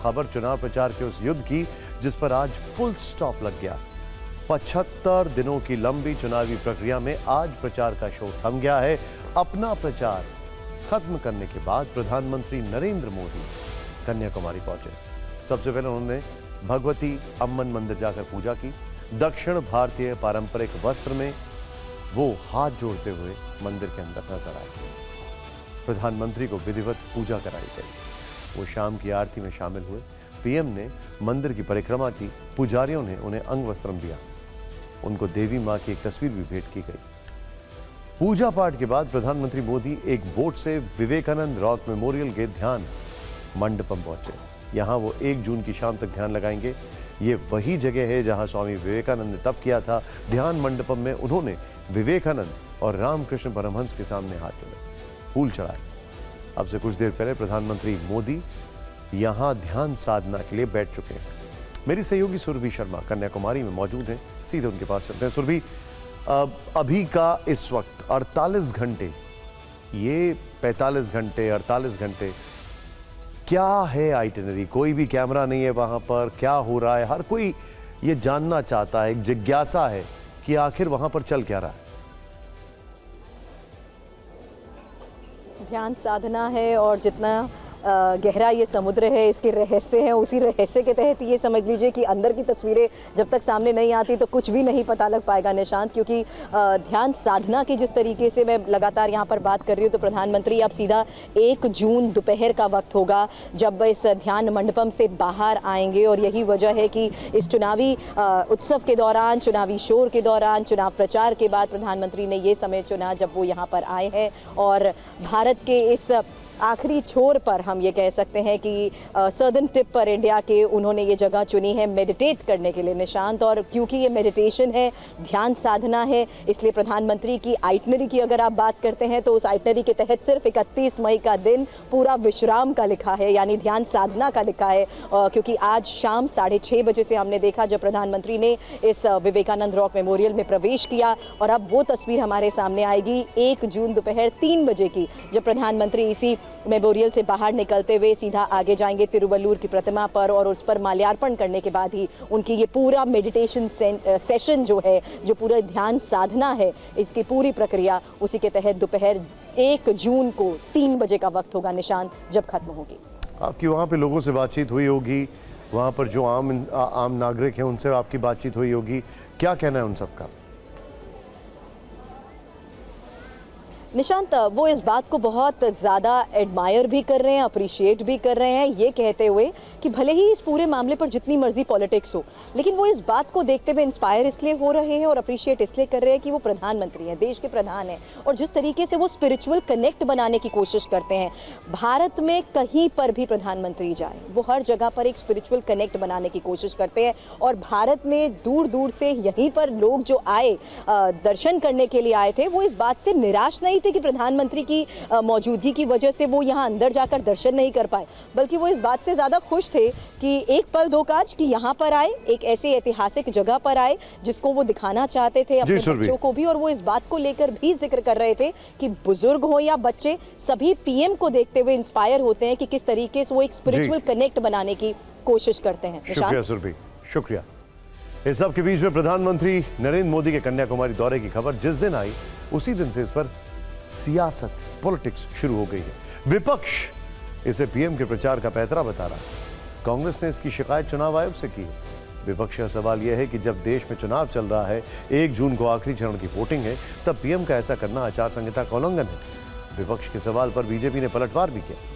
खबर चुनाव प्रचार के उस युद्ध की जिस पर आज फुल स्टॉप लग गया। 75 दिनों की लंबी चुनावी प्रक्रिया में आज प्रचार का शोर थम गया है। अपना प्रचार खत्म करने के बाद प्रधानमंत्री नरेंद्र मोदी कन्याकुमारी पहुंचे। सबसे पहले उन्होंने भगवती अम्मन मंदिर जाकर पूजा की। दक्षिण भारतीय पारंपरिक वस्त्र में वो हाथ जोड़ते हुए मंदिर के अंदर नजर आए। प्रधानमंत्री को विधिवत पूजा कराई गई। वो शाम की आरती में शामिल हुए। पीएम ने मंदिर की परिक्रमा की। पुजारियों ने उन्हें अंग वस्त्रम दिया। उनको देवी मां की एक तस्वीर भी भेंट की गई। पूजा पाठ के बाद प्रधानमंत्री मोदी एक बोट से विवेकानंद रॉक मेमोरियल के ध्यान मंडपम पहुंचे। यहां वो 1 जून की शाम तक ध्यान लगाएंगे। ये वही जगह है जहां स्वामी विवेकानंद ने तप किया था। ध्यान मंडपम में उन्होंने विवेकानंद और रामकृष्ण परमहंस के सामने हाथ जोड़े, फूल चढ़ाए। अब से कुछ देर पहले प्रधानमंत्री मोदी यहां ध्यान साधना के लिए बैठ चुके हैं। मेरी सहयोगी सुरभि शर्मा कन्याकुमारी में मौजूद हैं। सीधे उनके पास चलते हैं। सुरभि, अभी का इस वक्त 48 घंटे, ये 45 घंटे 48 घंटे क्या है आइटिनरी? कोई भी कैमरा नहीं है वहां पर, क्या हो रहा है? हर कोई ये जानना चाहता है, एक जिज्ञासा है कि आखिर वहां पर चल क्या रहा है। ध्यान साधना है और जितना गहरा ये समुद्र है, इसके रहस्य हैं, उसी रहस्य के तहत ये समझ लीजिए कि अंदर की तस्वीरें जब तक सामने नहीं आती तो कुछ भी नहीं पता लग पाएगा निशांत। क्योंकि ध्यान साधना की जिस तरीके से मैं लगातार यहाँ पर बात कर रही हूँ, तो प्रधानमंत्री अब सीधा 1 जून दोपहर का वक्त होगा जब इस ध्यान मंडपम से बाहर आएंगे। और यही वजह है कि इस चुनावी उत्सव के दौरान, चुनावी शोर के दौरान, चुनाव प्रचार के बाद प्रधानमंत्री ने ये समय चुना जब वो यहाँ पर आए हैं। और भारत के इस आखिरी छोर पर हम ये कह सकते हैं कि सदर्न टिप पर इंडिया के उन्होंने ये जगह चुनी है मेडिटेट करने के लिए निशांत। और क्योंकि ये मेडिटेशन है, ध्यान साधना है, इसलिए प्रधानमंत्री की आइटनरी की अगर आप बात करते हैं तो उस आइटनरी के तहत सिर्फ 31 मई का दिन पूरा विश्राम का लिखा है, यानी ध्यान साधना का लिखा है। क्योंकि आज शाम 6:30 बजे से हमने देखा जब प्रधानमंत्री ने इस विवेकानंद रॉक मेमोरियल में प्रवेश किया। और अब वो तस्वीर हमारे सामने आएगी 1 जून दोपहर 3 बजे की, जब प्रधानमंत्री इसी मेमोरियल से बाहर निकलते हुए सीधा आगे जाएंगे तिरुवल्लुर की प्रतिमा पर और उस पर माल्यार्पण करने के बाद ही उनकी ये पूरा मेडिटेशन सेशन जो है, जो पूरा ध्यान साधना है, इसकी पूरी प्रक्रिया उसी के तहत दोपहर 1 जून को 3 बजे का वक्त होगा निशांत, जब खत्म होगी। आपकी वहाँ पे लोगों से बातचीत हुई होगी, वहाँ पर जो आम नागरिक हैं उनसे आपकी बातचीत हुई होगी, क्या कहना है उन सबका? निशांत, वो इस बात को बहुत ज़्यादा एडमायर भी कर रहे हैं, अप्रिशिएट भी कर रहे हैं, ये कहते हुए कि भले ही इस पूरे मामले पर जितनी मर्जी पॉलिटिक्स हो, लेकिन वो इस बात को देखते हुए इंस्पायर इसलिए हो रहे हैं और अप्रिशिएट इसलिए कर रहे हैं कि वो प्रधानमंत्री हैं, देश के प्रधान हैं। और जिस तरीके से वो स्पिरिचुअल कनेक्ट बनाने की कोशिश करते हैं, भारत में कहीं पर भी प्रधानमंत्री जाए वो हर जगह पर एक स्पिरिचुअल कनेक्ट बनाने की कोशिश करते हैं। और भारत में दूर दूर से यहीं पर लोग जो आए, दर्शन करने के लिए आए थे, वो इस बात से निराश नहीं कि प्रधानमंत्री की मौजूदगी की वजह से वो यहाँ अंदर जाकर दर्शन नहीं कर पाए, बल्कि वो इस बात से ज़्यादा खुश थे कि एक पल दो काज कि यहाँ पर आए, एक ऐसे ऐतिहासिक जगह पर आए जिसको वो दिखाना चाहते थे अपने बच्चों को भी। और वो इस बात को लेकर भी जिक्र कर रहे थे कि बुजुर्ग हो या बच्चे, सभी पीएम को देखते हुए इंस्पायर होते हैं कि किस तरीके से वो एक स्पिरिचुअल कनेक्ट बनाने की कोशिश करते हैं। शुक्रिया सुरभि, शुक्रिया। इस सब के बीच में प्रधानमंत्री नरेंद्र मोदी के कन्याकुमारी दौरे की खबर जिस दिन आई उसी दिन से इस पर सियासत, पॉलिटिक्स शुरू हो गई है। विपक्ष इसे पीएम के प्रचार का पैतरा बता रहा है। कांग्रेस ने इसकी शिकायत चुनाव आयोग से की है। विपक्ष का सवाल यह है कि जब देश में चुनाव चल रहा है, 1 जून को आखिरी चरण की वोटिंग है, तब पीएम का ऐसा करना आचार संहिता का उल्लंघन है। विपक्ष के सवाल पर बीजेपी ने पलटवार भी किया।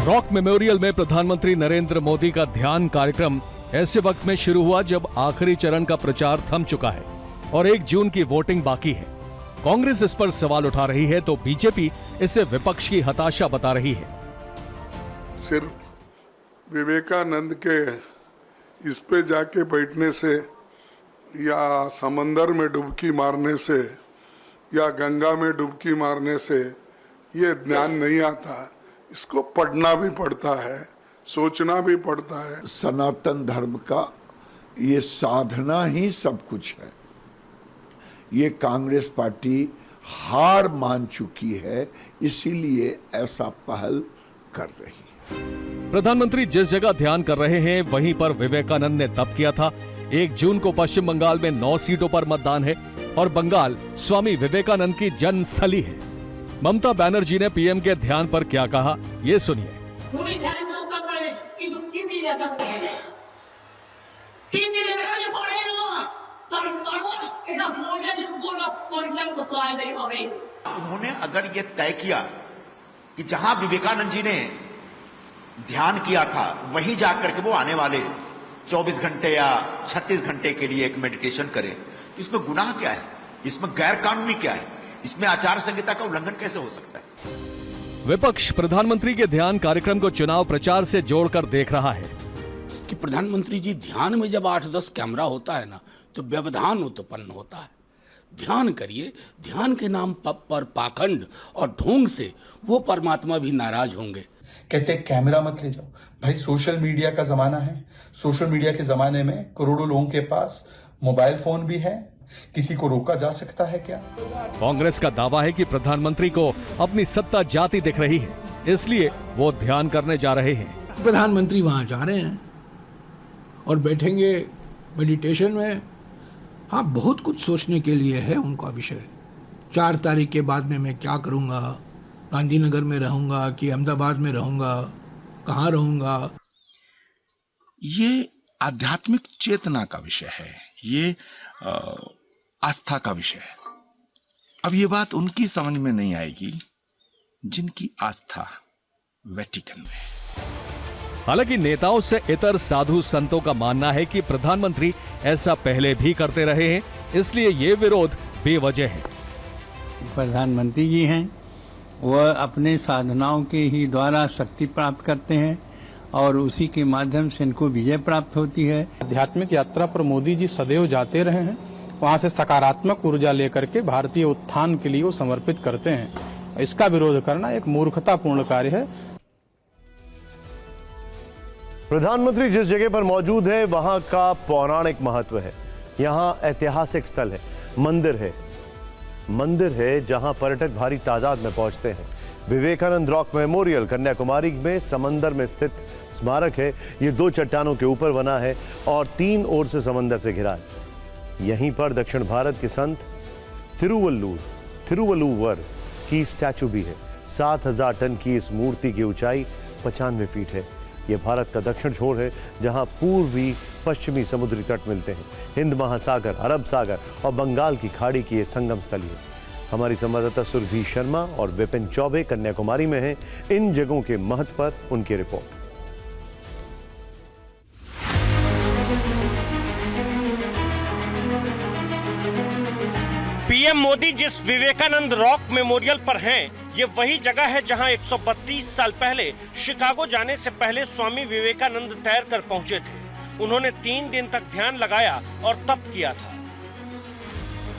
रॉक मेमोरियल में प्रधानमंत्री नरेंद्र मोदी का ध्यान कार्यक्रम ऐसे वक्त में शुरू हुआ जब आखिरी चरण का प्रचार थम चुका है और 1 जून की वोटिंग बाकी है। कांग्रेस इस पर सवाल उठा रही है तो बीजेपी इसे विपक्ष की हताशा बता रही है। सिर्फ विवेकानंद के इस पे जाके बैठने से या समंदर में डुबकी मारने से या गंगा में डुबकी मारने से ये ज्ञान नहीं आता, इसको पढ़ना भी पड़ता है, सोचना भी पड़ता है। सनातन धर्म का ये साधना ही सब कुछ है। ये कांग्रेस पार्टी हार मान चुकी है, इसीलिए ऐसा पहल कर रही है। प्रधानमंत्री जिस जगह ध्यान कर रहे हैं वहीं पर विवेकानंद ने तप किया था। 1 जून को पश्चिम बंगाल में 9 सीटों पर मतदान है और बंगाल स्वामी विवेकानंद की जन्मस्थली है। ममता बनर्जी ने पीएम के ध्यान पर क्या कहा, ये सुनिए। उन्होंने अगर ये तय किया कि जहां विवेकानंद जी ने ध्यान किया था वहीं जाकर के वो आने वाले 24 घंटे या 36 घंटे के लिए एक मेडिटेशन करें, इसमें गुनाह क्या है, इसमें गैर कानूनी क्या है, इसमें आचार संहिता का उल्लंघन कैसे हो सकता है? विपक्ष प्रधानमंत्री के ध्यान कार्यक्रम को चुनाव प्रचार से जोड़कर देख रहा है कि प्रधानमंत्री जी ध्यान में जब 8-10 कैमरा होता है ना, तो व्यवधान उत्पन्न होता है। ध्यान करिए, ध्यान के नाम पर पाखंड और ढोंग से वो परमात्मा भी नाराज होंगे। कहते कैमरा मत ले जाओ भाई, सोशल मीडिया का जमाना है। सोशल मीडिया के जमाने में करोड़ों लोगों के पास मोबाइल फोन भी है, किसी को रोका जा सकता है क्या? कांग्रेस का दावा है कि प्रधानमंत्री को अपनी सत्ता जाती दिख रही है, इसलिए वो ध्यान करने जा रहे हैं। प्रधानमंत्री वहां जा रहे हैं और बैठेंगे मेडिटेशन में। हाँ, बहुत कुछ सोचने के लिए है उनका विषय। 4 तारीख के बाद में मैं क्या करूंगा, गांधीनगर में रहूंगा कि अहमदाबाद में रहूंगा, कहाँ रहूंगा। ये आध्यात्मिक चेतना का विषय है, ये आस्था का विषय है। अब ये बात उनकी समझ में नहीं आएगी जिनकी आस्था वेटिकन में है। हालांकि नेताओं से इतर साधु संतों का मानना है कि प्रधानमंत्री ऐसा पहले भी करते रहे हैं, इसलिए ये विरोध बेवजह है। प्रधानमंत्री जी हैं, वह अपने साधनाओं के ही द्वारा शक्ति प्राप्त करते हैं और उसी के माध्यम से इनको विजय प्राप्त होती है। आध्यात्मिक यात्रा पर मोदी जी सदैव जाते रहे हैं, वहां से सकारात्मक ऊर्जा लेकर के भारतीय उत्थान के लिए वो समर्पित करते हैं। इसका विरोध करना एक मूर्खतापूर्ण कार्य है। प्रधानमंत्री जिस जगह पर मौजूद है वहां का पौराणिक महत्व है। यहां ऐतिहासिक स्थल है, मंदिर है जहां पर्यटक भारी तादाद में पहुंचते हैं। विवेकानंद रॉक मेमोरियल कन्याकुमारी में समंदर में स्थित स्मारक है। ये 2 चट्टानों के ऊपर बना है और 3 ओर से समंदर से घिरा है। यहीं पर दक्षिण भारत के संत तिरुवल्लुवर की स्टैचू भी है। 7000 टन की इस मूर्ति की ऊंचाई 95 फीट है। यह भारत का दक्षिण छोर है जहां पूर्वी पश्चिमी समुद्री तट मिलते हैं। हिंद महासागर, अरब सागर और बंगाल की खाड़ी की यह संगम स्थली है। हमारी संवाददाता सुरभि शर्मा और विपिन चौबे कन्याकुमारी में हैं। इन जगहों के महत्व पर उनकी रिपोर्ट। पीएम मोदी जिस विवेकानंद रॉक मेमोरियल पर हैं, ये वही जगह है जहां 132 साल पहले शिकागो जाने से पहले स्वामी विवेकानंद तैर कर पहुंचे थे। उन्होंने 3 दिन तक ध्यान लगाया और तप किया था।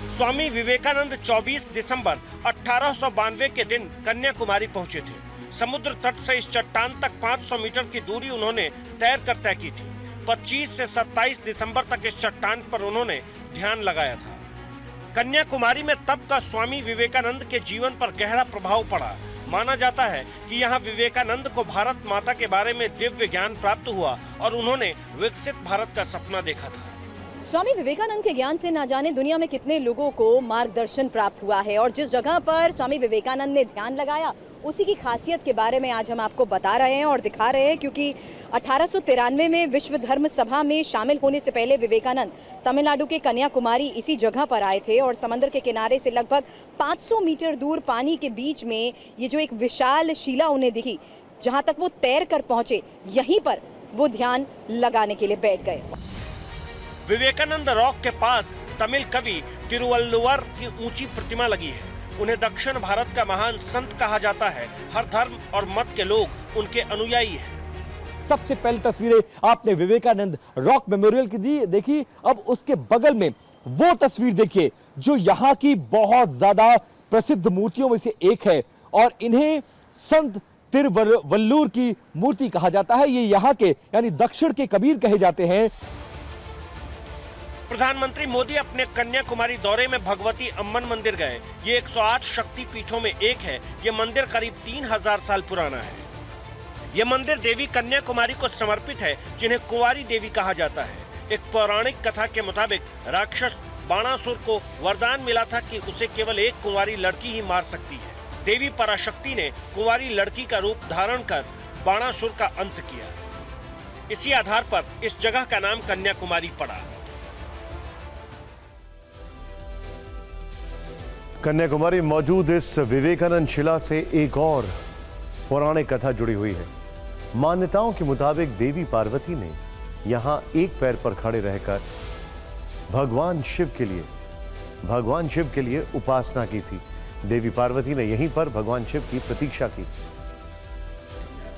स्वामी विवेकानंद 24 दिसंबर 1892 के दिन कन्याकुमारी पहुंचे थे। समुद्र तट से इस चट्टान तक 500 मीटर की दूरी उन्होंने तैर कर तय की थी। 25 से 27 दिसंबर तक इस चट्टान पर उन्होंने ध्यान लगाया था। कन्याकुमारी में तप का स्वामी विवेकानंद के जीवन पर गहरा प्रभाव पड़ा। माना जाता है कि यहाँ विवेकानंद को भारत माता के बारे में दिव्य ज्ञान प्राप्त हुआ और उन्होंने विकसित भारत का सपना देखा था। स्वामी विवेकानंद के ज्ञान से ना जाने दुनिया में कितने लोगों को मार्गदर्शन प्राप्त हुआ है और जिस जगह पर स्वामी विवेकानंद ने ध्यान लगाया उसी की खासियत के बारे में आज हम आपको बता रहे हैं और दिखा रहे हैं, क्योंकि 1893 में विश्व धर्म सभा में शामिल होने से पहले विवेकानंद तमिलनाडु के कन्याकुमारी इसी जगह पर आए थे और समंदर के किनारे से लगभग 500 मीटर दूर पानी के बीच में ये जो एक विशाल शिला उन्हें दिखी, जहां तक वो तैर कर पहुंचे, यहीं पर वो ध्यान लगाने के लिए बैठ गए। विवेकानंद रॉक के पास तमिल कवि तिरुवल्लुवर की ऊंची प्रतिमा लगी है। उन्हें दक्षिण भारत का महान संत कहा जाता है। हर धर्म और मत के लोग उनके अनुयायी हैं। सबसे पहली तस्वीरें आपने विवेकानंद रॉक मेमोरियल की देखी, अब उसके बगल में वो तस्वीर देखिए जो यहाँ की बहुत ज्यादा प्रसिद्ध मूर्तियों में से एक है और इन्हें संत तिरुवल्लुवर की मूर्ति कहा जाता है। ये यहाँ के यानी दक्षिण के कबीर कहे जाते हैं। प्रधानमंत्री मोदी अपने कन्याकुमारी दौरे में भगवती अम्मन मंदिर गए। ये 108 शक्ति पीठों में एक है। ये मंदिर करीब 3000 साल पुराना है। ये मंदिर देवी कन्याकुमारी को समर्पित है, जिन्हें कुंवारी देवी कहा जाता है। एक पौराणिक कथा के मुताबिक राक्षस बाणासुर को वरदान मिला था कि उसे केवल एक कुंवारी लड़की ही मार सकती है। देवी पराशक्ति ने कुंवारी लड़की का रूप धारण कर बाणासुर का अंत किया। इसी आधार पर इस जगह का नाम कन्याकुमारी पड़ा। कन्याकुमारी मौजूद इस विवेकानंद शिला से एक और पौराणिक कथा जुड़ी हुई है। मान्यताओं के मुताबिक देवी पार्वती ने यहां एक पैर पर खड़े रहकर भगवान शिव के लिए उपासना की थी। देवी पार्वती ने यहीं पर भगवान शिव की प्रतीक्षा की।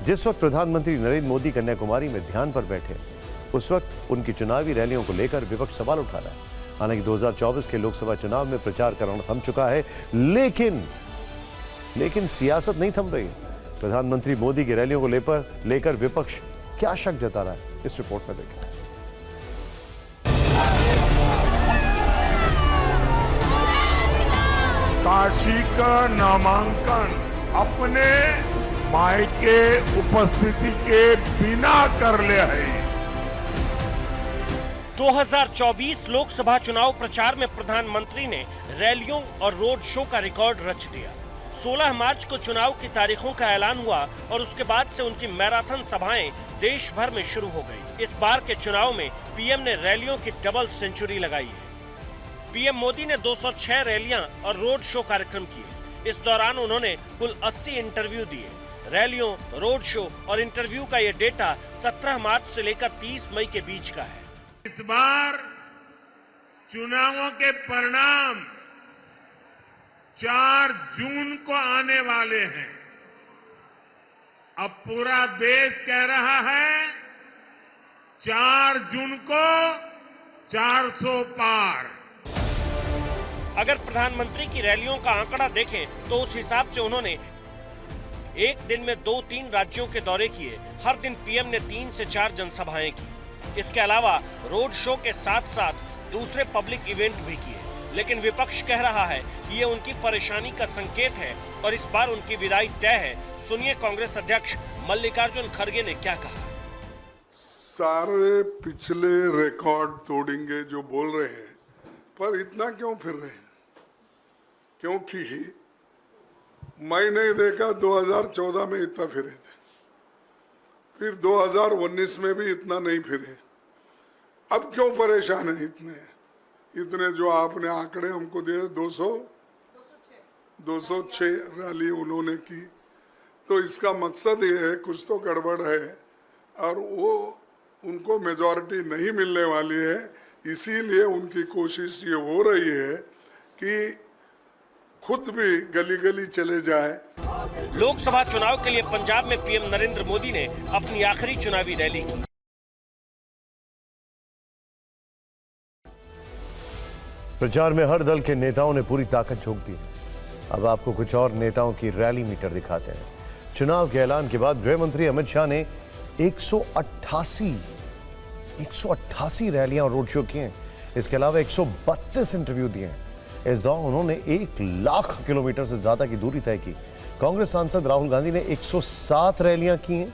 जिस वक्त प्रधानमंत्री नरेंद्र मोदी कन्याकुमारी में ध्यान पर बैठे, उस वक्त उनकी चुनावी रैलियों को लेकर विपक्ष सवाल उठा रहा है। हालांकि 2024 के लोकसभा चुनाव में प्रचार करना थम चुका है, लेकिन सियासत नहीं थम रही। प्रधानमंत्री मोदी की रैलियों को लेकर विपक्ष क्या शक जता रहा है, इस रिपोर्ट में देखें। काशी का नामांकन अपने मायके उपस्थिति के बिना कर ले है। 2024 लोकसभा चुनाव प्रचार में प्रधानमंत्री ने रैलियों और रोड शो का रिकॉर्ड रच दिया। 16 मार्च को चुनाव की तारीखों का ऐलान हुआ और उसके बाद से उनकी मैराथन सभाएं देश भर में शुरू हो गई। इस बार के चुनाव में पीएम ने रैलियों की डबल सेंचुरी लगाई है। पीएम मोदी ने 206 रैलियां और रोड शो कार्यक्रम किए। इस दौरान उन्होंने कुल 80 इंटरव्यू दिए। रैलियों, रोड शो और इंटरव्यू का ये डेटा 17 मार्च से लेकर 30 मई के बीच का है। इस बार चुनावों के परिणाम 4 जून को आने वाले हैं। अब पूरा देश कह रहा है 4 जून को 400 पार। अगर प्रधानमंत्री की रैलियों का आंकड़ा देखें तो उस हिसाब से उन्होंने एक दिन में 2-3 राज्यों के दौरे किए। हर दिन पीएम ने 3 से 4 जनसभाएं की। इसके अलावा रोड शो के साथ साथ दूसरे पब्लिक इवेंट भी किए। लेकिन विपक्ष कह रहा है कि ये उनकी परेशानी का संकेत है और इस बार उनकी विदाई तय है। सुनिए कांग्रेस अध्यक्ष मल्लिकार्जुन खड़गे ने क्या कहा। सारे पिछले रिकॉर्ड तोड़ेंगे जो बोल रहे हैं, पर इतना क्यों फिर रहे हैं? क्योंकि मैं नहीं देखा 2014 में इतना फिरे थे, फिर 2019 में भी इतना नहीं फिरे। अब क्यों परेशान है इतने जो आपने आंकड़े हमको दिए? 206 रैली उन्होंने की। तो इसका मकसद ये है कुछ तो गड़बड़ है और वो उनको मेजॉरिटी नहीं मिलने वाली है। इसीलिए उनकी कोशिश ये हो रही है कि खुद भी गली गली चले जाए। लोकसभा चुनाव के लिए पंजाब में पीएम नरेंद्र मोदी ने अपनी आखिरी चुनावी रैली की। प्रचार में हर दल के नेताओं ने पूरी ताकत झोंक दी है। अब आपको कुछ और नेताओं की रैली मीटर दिखाते हैं। चुनाव के ऐलान के बाद गृह मंत्री अमित शाह ने 188 रैलियां और रोड शो किए हैं। इसके अलावा 132 इंटरव्यू दिए हैं। इस दौरान उन्होंने 1 लाख किलोमीटर से ज्यादा की दूरी तय की। कांग्रेस सांसद राहुल गांधी ने 107 रैलियां की हैं,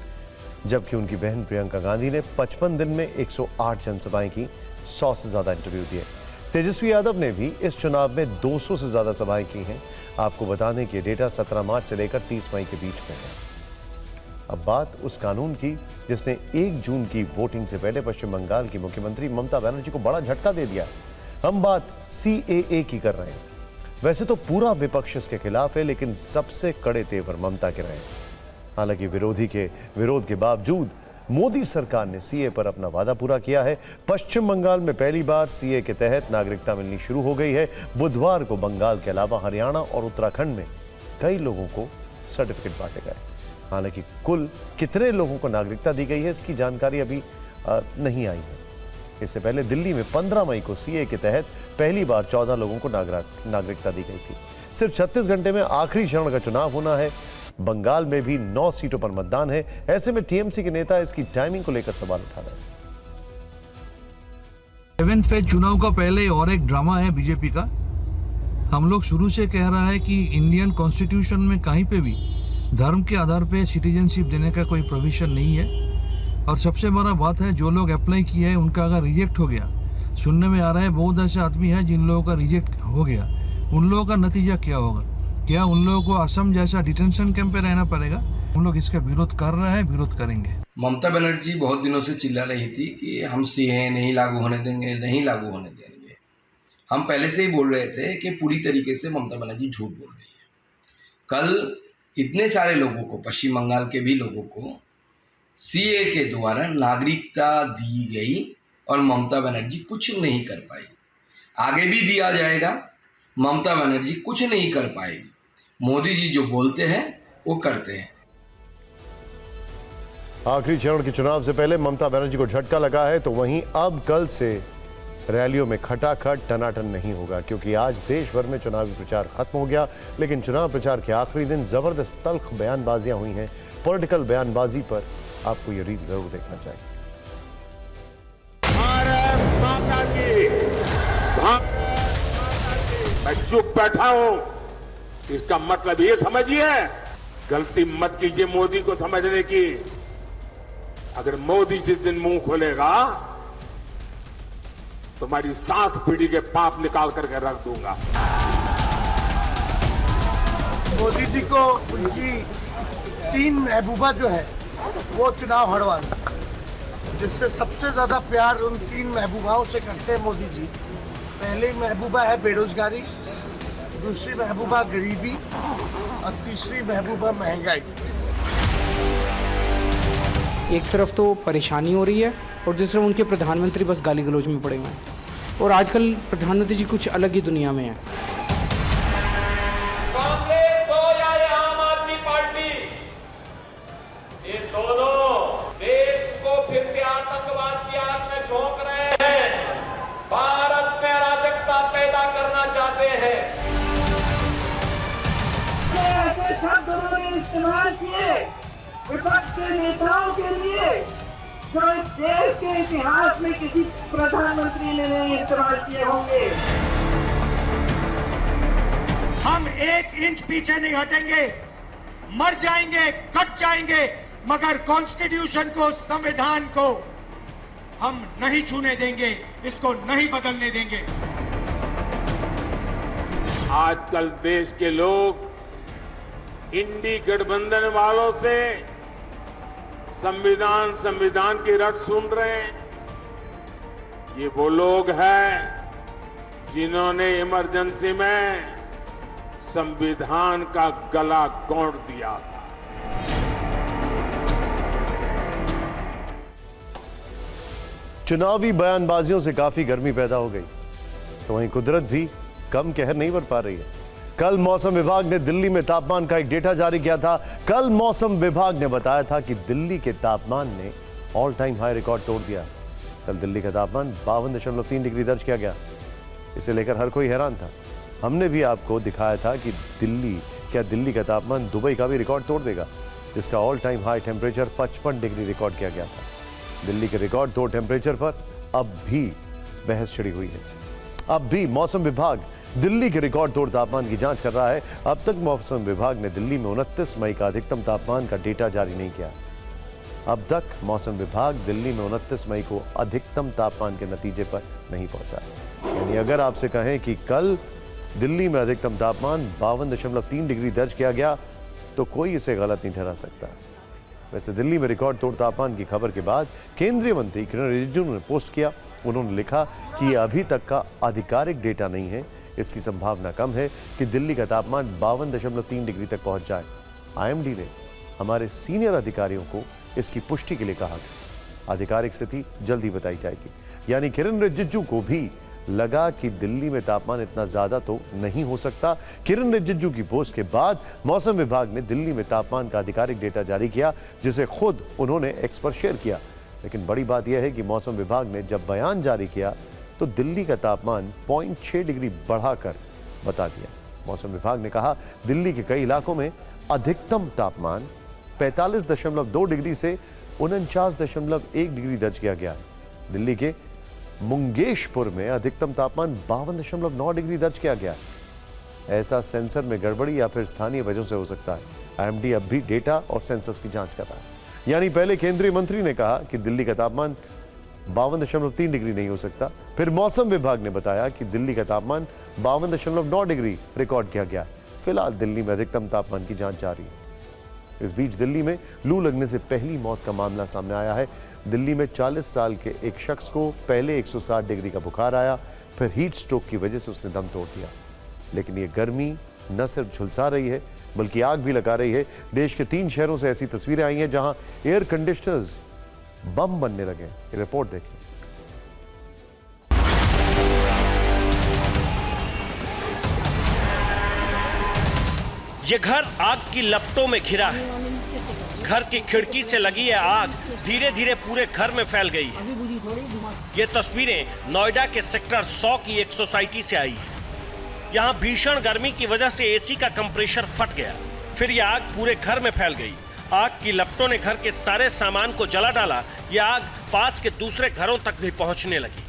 जबकि उनकी बहन प्रियंका गांधी ने 55 दिन में 108 जनसभाएं की, 100 से ज्यादा इंटरव्यू दिए। तेजस्वी यादव ने भी इस चुनाव में 200 से ज्यादा सभाएं की हैं। आपको बता दें कि डेटा 17 मार्च से लेकर 30 मई के बीच में है। अब बात उस कानून की जिसने 1 जून की वोटिंग से पहले पश्चिम बंगाल की मुख्यमंत्री ममता बनर्जी को बड़ा झटका दे दिया। हम बात CAA की कर रहे हैं। वैसे तो पूरा विपक्ष इसके खिलाफ है, लेकिन सबसे कड़े तेवर ममता के रहे। हालांकि विरोध के बावजूद मोदी सरकार ने CAA पर अपना वादा पूरा किया है। पश्चिम बंगाल में पहली बार CAA के तहत नागरिकता मिलनी शुरू हो गई है। बुधवार को बंगाल के अलावा हरियाणा और उत्तराखंड में कई लोगों को सर्टिफिकेट बांटे गए। हालांकि कुल कितने लोगों को नागरिकता दी गई है, इसकी जानकारी अभी नहीं आई है। इससे पहले दिल्ली में 15 मई को CAA के तहत पहली बार 14 लोगों को नागरिकता दी गई थी। सिर्फ 36 घंटे में आखिरी चरण का चुनाव होना है। बंगाल में भी 9 सीटों पर मतदान है। ऐसे में TMC के नेता इसकी टाइमिंग को लेकर सवाल उठा रहे हैं। 7 फेज चुनाव का पहले और एक ड्रामा है बीजेपी का। हम लोग शुरू से कह रहा है कि इंडियन कॉन्स्टिट्यूशन में कहीं पे भी धर्म के आधार पे सिटीजनशिप देने का कोई प्रोविजन नहीं है। और सबसे बड़ा बात है, जो लोग अप्लाई किए हैं उनका अगर रिजेक्ट हो गया, सुनने में आ रहा है बहुत ऐसे आदमी हैं जिन लोगों का रिजेक्ट हो गया, उन लोगों का नतीजा क्या होगा? क्या उन लोगों को असम जैसा डिटेंशन कैंप पे रहना पड़ेगा? हम लोग इसका विरोध कर रहे हैं, विरोध करेंगे। ममता बनर्जी बहुत दिनों से चिल्ला रही थी कि हम सीए नहीं लागू होने देंगे, नहीं लागू होने देंगे। हम पहले से ही बोल रहे थे कि पूरी तरीके से ममता बनर्जी झूठ बोल रही है। कल इतने सारे लोगों को, पश्चिम बंगाल के भी लोगों को सीए के द्वारा नागरिकता दी गई और ममता बनर्जी कुछ नहीं कर पाई। आगे भी दिया जाएगा, ममता बनर्जी कुछ नहीं कर पाएगी। मोदी जी जो बोलते हैं वो करते हैं। आखिरी चरण के चुनाव से पहले ममता बनर्जी को झटका लगा है, तो वहीं अब कल से रैलियों में खटाखट टनाटन नहीं होगा, क्योंकि आज देश भर में चुनावी प्रचार खत्म हो गया। लेकिन चुनाव प्रचार के आखिरी दिन जबरदस्त तल्ख बयानबाजियां हुई हैं। पॉलिटिकल बयानबाजी पर आपको ये रील जरूर देखना चाहिए। भारत माता की, मैं चुप बैठा हूं, इसका मतलब ये समझिए, गलती मत कीजिए मोदी को समझने की। अगर मोदी जिस दिन मुंह खोलेगा तुम्हारी 7 पीढ़ी के पाप निकाल करके रख दूंगा। मोदी जी को उनकी 3 महबूबा जो है वो चुनाव हरवाना, जिससे सबसे ज्यादा प्यार उन 3 महबूबाओं से करते हैं मोदी जी। पहली महबूबा है बेरोजगारी, दूसरी महबूबा गरीबी और तीसरी महबूबा महंगाई। एक तरफ तो परेशानी हो रही है और दूसरा उनके प्रधानमंत्री बस गाली गलौज में पड़े हुए हैं। और आजकल प्रधानमंत्री जी कुछ अलग ही दुनिया में है। कांग्रेस हो या आम आदमी पार्टी, ये दोनों देश को फिर से आतंकवाद की आग में झोंक रहे हैं, भारत में अराजकता पैदा करना चाहते हैं। ऐसे शब्द उन्होंने इस्तेमाल किए विपक्ष के नेताओं के लिए जो इस देश के इतिहास में किसी प्रधानमंत्री ने नहीं इस्तेमाल किए होंगे। हम 1 इंच पीछे नहीं हटेंगे, मर जाएंगे, कट जाएंगे, मगर कॉन्स्टिट्यूशन को, संविधान को हम नहीं छूने देंगे, इसको नहीं बदलने देंगे। आजकल देश के लोग इंडी गठबंधन वालों से संविधान की रट सुन रहे हैं। ये वो लोग हैं जिन्होंने इमरजेंसी में संविधान का गला घोंट दिया था। चुनावी बयानबाजियों से काफी गर्मी पैदा हो गई, तो वहीं कुदरत भी कम कहर नहीं बरपा रही है। कल मौसम विभाग ने दिल्ली में तापमान का एक डेटा जारी किया था। कल मौसम विभाग ने बताया था कि दिल्ली के तापमान ने ऑल टाइम हाई रिकॉर्ड तोड़ दिया। कल दिल्ली का तापमान 52.3 डिग्री दर्ज किया गया। इसे लेकर हर कोई हैरान था। हमने भी आपको दिखाया था कि दिल्ली का तापमान दुबई का भी रिकॉर्ड तोड़ देगा, जिसका all time high temperature 55 degree record किया गया था। दिल्ली के रिकॉर्ड तोड़ टेम्परेचर पर अब भी बहस छिड़ी हुई है। अब भी मौसम विभाग दिल्ली के रिकॉर्ड तोड़ तापमान की जांच कर रहा है। अब तक मौसम विभाग ने दिल्ली में 29 मई का अधिकतम तापमान का डेटा जारी नहीं किया। अब तक मौसम विभाग दिल्ली में 29 मई को अधिकतम तापमान के नतीजे पर नहीं पहुंचा। यानी अगर आपसे कहें कि कल दिल्ली में अधिकतम तापमान 52.3 डिग्री दर्ज किया गया, तो कोई इसे गलत नहीं ठहरा सकता। वैसे दिल्ली में रिकॉर्ड तोड़ तापमान की खबर के बाद केंद्रीय मंत्री किरण रिजिजू ने पोस्ट किया। उन्होंने लिखा कि यह अभी तक का आधिकारिक डेटा नहीं है, इसकी संभावना कम है कि दिल्ली का तापमान 52.3 डिग्री तक पहुंच जाए। आईएमडी ने हमारे सीनियर अधिकारियों को इसकी पुष्टि के लिए कहा। आधिकारिक स्थिति जल्दी बताई जाएगी। यानी किरण रिजिजू को भी लगा कि दिल्ली में तापमान इतना ज्यादा तो नहीं हो सकता। किरण रिजिजू की पोस्ट के बाद मौसम विभाग ने दिल्ली में तापमान का आधिकारिक डेटा जारी किया, जिसे खुद उन्होंने एक्स पर शेयर किया। लेकिन बड़ी बात यह है कि मौसम विभाग ने जब बयान जारी किया तो दिल्ली का तापमान 0.6 डिग्री बढ़ाकर बता दिया। मौसम विभाग ने कहा दिल्ली के कई इलाकों में अधिकतम तापमान 45.2 डिग्री से 49.1 डिग्री दर्ज किया गया। दिल्ली के मुंगेशपुर में अधिकतम तापमान 52.9 डिग्री दर्ज किया गया है। ऐसा सेंसर में गड़बड़ी या फिर स्थानीय वजहों से हो सकता है। आईएमडी अब भी डेटा और सेंसर्स की जांच कर रहा है। यानी पहले केंद्रीय मंत्री ने कहा कि दिल्ली का तापमान 52.3 डिग्री नहीं हो सकता, फिर मौसम विभाग ने बताया कि दिल्ली का तापमान 52.9 डिग्री रिकॉर्ड किया गया। फिलहाल दिल्ली में अधिकतम तापमान की जांच जारी है। इस बीच दिल्ली में लू लगने से पहली मौत का मामला सामने आया है। दिल्ली में 40 साल के एक शख्स को पहले 160 डिग्री का बुखार आया, फिर हीट स्ट्रोक की वजह से उसने दम तोड़ दिया। लेकिन ये गर्मी न सिर्फ झुलसा रही है बल्कि आग भी लगा रही है। देश के 3 शहरों से ऐसी तस्वीरें आई हैं जहां एयर कंडीशनर्स बम बनने लगे। ये रिपोर्ट देखिए। ये घर आग की लपटों में घिरा है। घर की खिड़की से लगी है आग धीरे धीरे पूरे घर में फैल गई है। ये तस्वीरें नोएडा के सेक्टर 100 की एक सोसाइटी से आई है। यहाँ भीषण गर्मी की वजह से एसी का कंप्रेसर फट गया, फिर यह आग पूरे घर में फैल गई। आग की लपटों ने घर के सारे सामान को जला डाला। यह आग पास के दूसरे घरों तक भी पहुंचने लगी।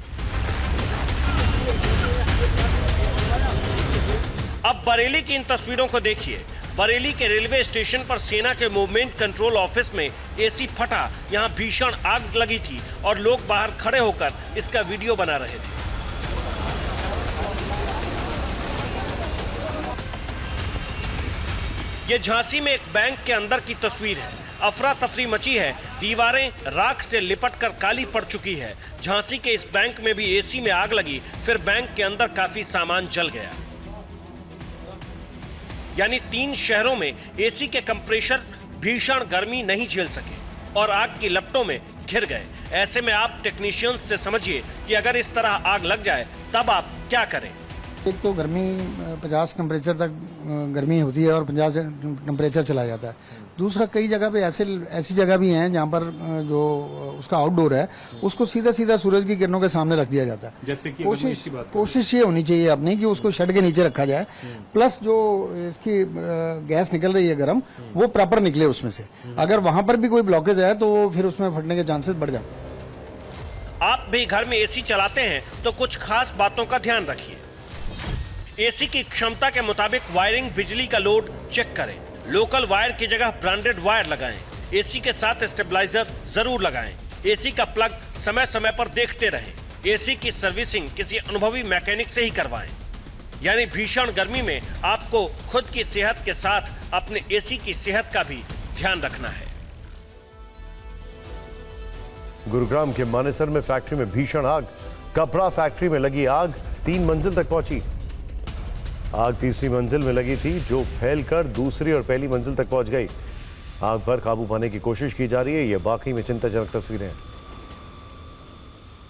अब बरेली की इन तस्वीरों को देखिए। बरेली के रेलवे स्टेशन पर सेना के मूवमेंट कंट्रोल ऑफिस में एसी फटा। यहां भीषण आग लगी थी और लोग बाहर खड़े होकर इसका वीडियो बना रहे थे। ये झांसी में एक बैंक के अंदर की तस्वीर है। अफरा तफरी मची है, दीवारें राख से लिपटकर काली पड़ चुकी है। झांसी के इस बैंक में भी एसी में आग लगी, फिर बैंक के अंदर काफी सामान जल गया। यानी 3 शहरों में एसी के कंप्रेसर भीषण गर्मी नहीं झेल सके और आग की लपटों में घिर गए। ऐसे में आप टेक्नीशियंस से समझिए कि अगर इस तरह आग लग जाए तब आप क्या करें। एक तो गर्मी 50 टेम्परेचर तक गर्मी होती है और 50 टेम्परेचर चला जाता है। दूसरा, कई जगह पे ऐसी जगह भी हैं जहाँ पर जो उसका आउटडोर है उसको सीधा सीधा सूरज की किरणों के सामने रख दिया जाता है। जैसे कि कोशिश ये होनी चाहिए अपनी कि उसको शेड के नीचे रखा जाए, प्लस जो इसकी गैस निकल रही है गर्म वो प्रॉपर निकले उसमें से। अगर वहां पर भी कोई ब्लॉकेज है तो फिर उसमें फटने के चांसेस बढ़ जाते हैं। आप भी घर में एसी चलाते हैं तो कुछ खास बातों का ध्यान रखिए। एसी की क्षमता के मुताबिक वायरिंग, बिजली का लोड चेक करें। लोकल वायर की जगह ब्रांडेड वायर लगाएं। एसी के साथ स्टेबलाइजर जरूर लगाएं। एसी का प्लग समय समय पर देखते रहें। एसी की सर्विसिंग किसी अनुभवी मैकेनिक से ही करवाएं। यानी भीषण गर्मी में आपको खुद की सेहत के साथ अपने एसी की सेहत का भी ध्यान रखना है। गुरुग्राम के मानेसर में फैक्ट्री में भीषण आग। कपड़ा फैक्ट्री में लगी आग 3 मंजिल तक पहुंची। आग तीसरी मंजिल में लगी थी जो फैलकर दूसरी और पहली मंजिल तक पहुंच गई। आग पर काबू पाने की कोशिश की जा रही है। यह वाकई में चिंताजनक तस्वीरें हैं।